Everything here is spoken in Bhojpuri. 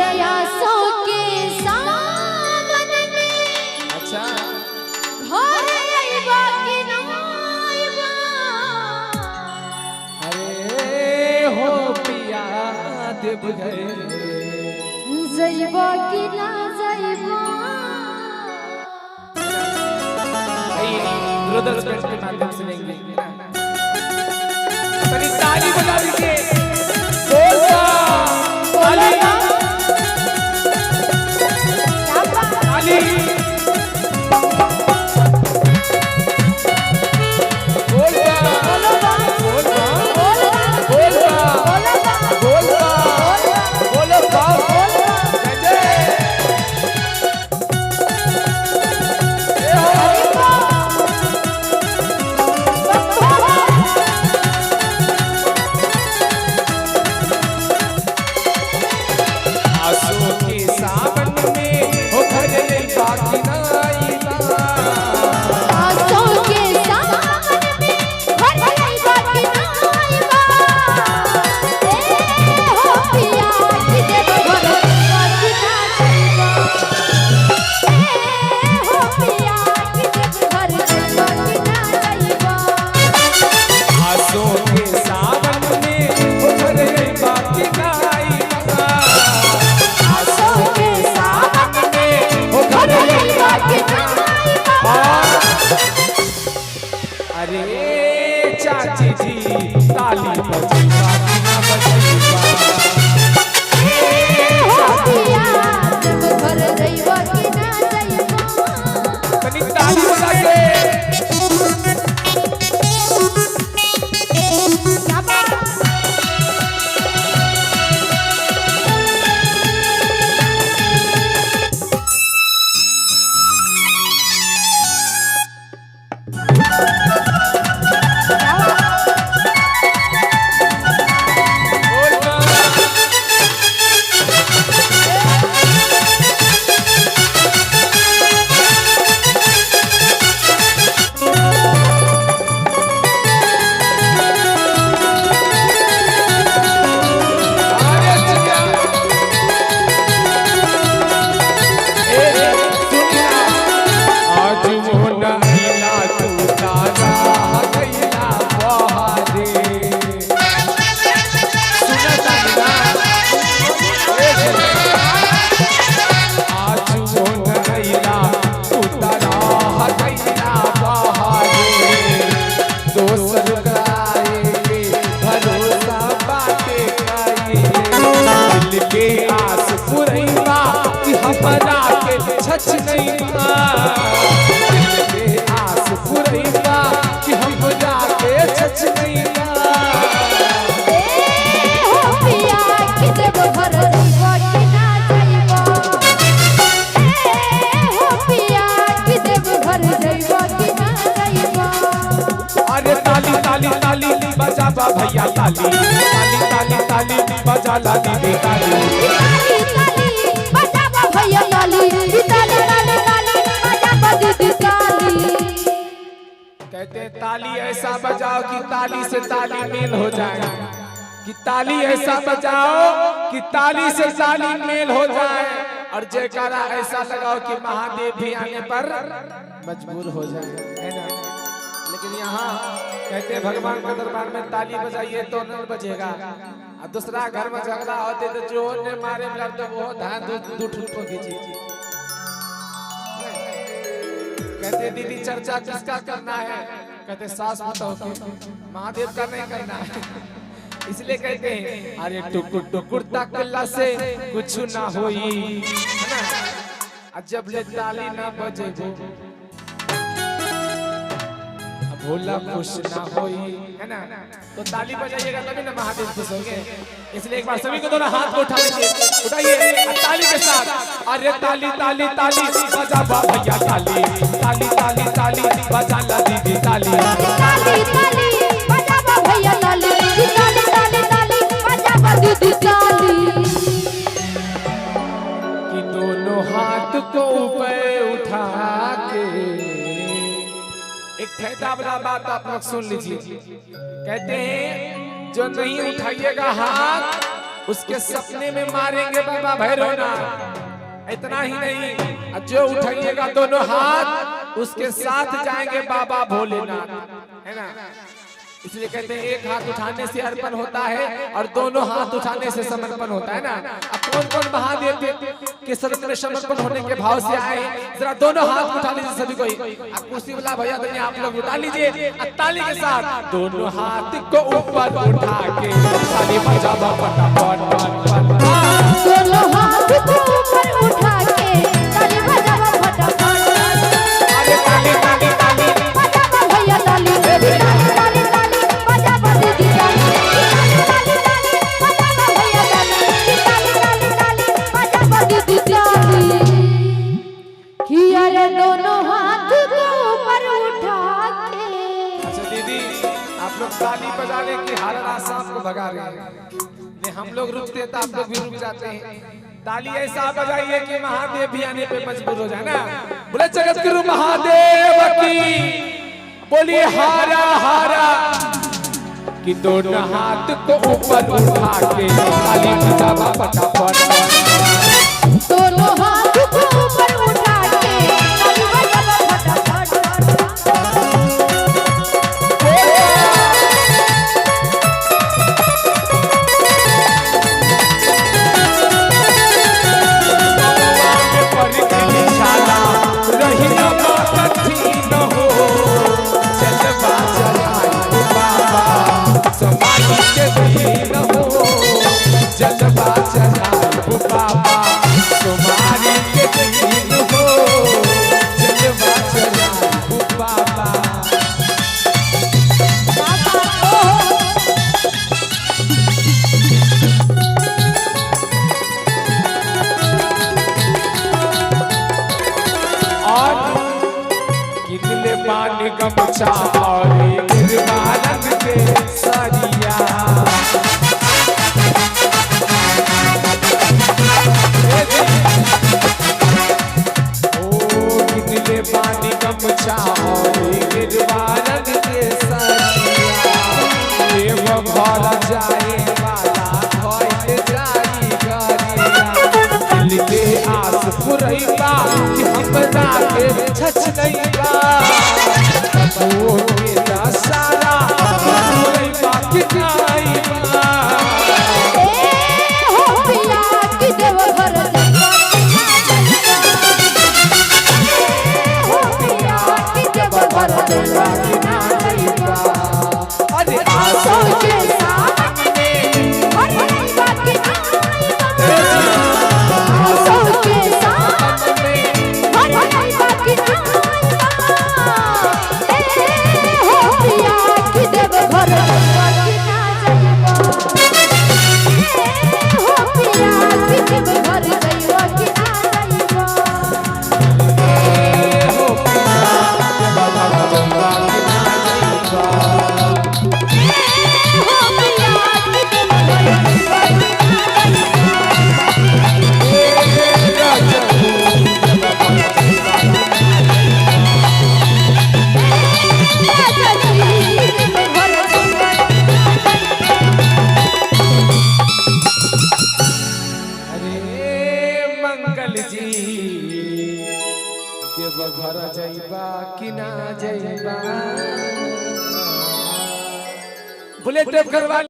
आसों के सावन में अच्छा घर आइबा कि ना आइबा अरे हो पिया देव गए जइबा कि ना जइबा ब्रदर्स बैंड के माध्यम से लेंगे तनी ताली बजा दीजिए ताली ताली अरे चाची जी ताली बजैबा कि ना बजैबा घर जइबा कि ना जइबा तनी ताली बजा के छछ नहीं आस पुरैबा कि हम जाके छछ नहीं हो पिया कि देव घर जइबा कि ना जइबा हो पिया कि देव घर जइबा कि ना जइबा अरे ताली ताली ताली बजाबा भैया ताली ताली ताली ताली बजा ला दीदी ताली बजाबा भैया ताली ताली ताली ताली बजाबा दीदी ताली कहते हैं ताली ऐसा बजाओ कि ताली से ताली मेल हो जाए कि ताली ऐसा बजाओ कि ताली से ताली मेल हो जाए और जयकारा ऐसा लगाओ कि महादेव भी आने पर मजबूर हो जाए है ना। लेकिन यहाँ कहते हैं भगवान के दरबार में ताली बजाइए तो नहीं बजेगा और दूसरा घर में झगड़ा होते तो जो ने मारे मिला तो वो धान दूठ को खींची। कहते दीदी चर्चा किसका करना है कहते सास बताओ महादेव का नहीं करना है इसलिए कहते हैं अरे टुकुर टुकुर तकला से कुछ ना होई है ना जब ले ताली ना बजे भोला खुश ना होई है ना तो ताली बजाइएगा तभी ना महादेव खुश होंगे। इसलिए एक बार सभी को दोनों हाथ को उठा लीजिए उठाइए ताली के साथ अरे ताली ताली ताली बजा भैया ताली ताली ताली ताली बजा ला दीदी ताली ताली ताली बजाबा भैया ताली ताली ताली ताली बजाबा दीदी ताली कि दोनों हाथ को ऊपर उठा के एक फैदा वाला बात आप लोग सुन लीजिए। कहते हैं जो नहीं उठाइएगा हाथ उसके सपने में मारेंगे बाबा भैरवनाथ। इतना ही नहीं, जो उठाइएगा दोनों हाथ उसके साथ जाएंगे बाबा भोलेनाथ, है ना। इसलिए कहते हैं एक हाथ उठाने से अर्पण होता है और दोनों हाथ उठाने से समर्पण होता है ना। अब कौन कौन महादेव के शरण में समर्पण होने के भाव से आए, जरा दोनों हाथ उठा लीजिए सभी कोई। अब कुर्सी वाला भैया धनिया आप लोग उठा लीजिए ताली के साथ। दोनों हाथ को ऊपर उठा के ताली बजावा फटाफट। दोनों हाथ को ऊपर उठा के ताली बजावा फटाफट। अरे ताली ताली ताली बजावा भैया ताली ताली ताली बजावा दीदी ताली ताली ताली बजावा भैया ताली ताली ताली बजावा दीदी ताली। कि अरे दोनों हाथ को ऊपर उठा के। अच्छा दीदी आप लोग ताली बजाने की हर आशा आपको भगा रहे हैं, हम लोग रुकते हैं तो आप लोग भी रुक जाते हैं। ताली ऐसा बजाइए कि महादेव भी आने पे मजबूर हो जाए ना। बोले जगत गुरु महादेव की, बोलिए हारा हारा। कि दोनों हाथ को ऊपर उठा के ताली बजावा फटाफट। दोनों हाथ को ऊपर उठा के ताली बजावा फटाफट। गमछा और गिरवारन के सरिया, ओ कितने पानी गमछा और गिरवारन के सरिया। एवं घर जाए वाला खोल जाई गरिया। दिल के आस पुरैबा कि हमरा के छछ नहीं बा। ओ मेरा सारा कोई बाकी नहीं बा। ए हो पिया कि देव घर हो पिया कि देव घर ना जाइबा। अरे आसो के सामने और बाकी आइबा। आसो के सामने और बाकी आइबा। घर जाइबा कि ना जाइबा। बुलेट टेप करवा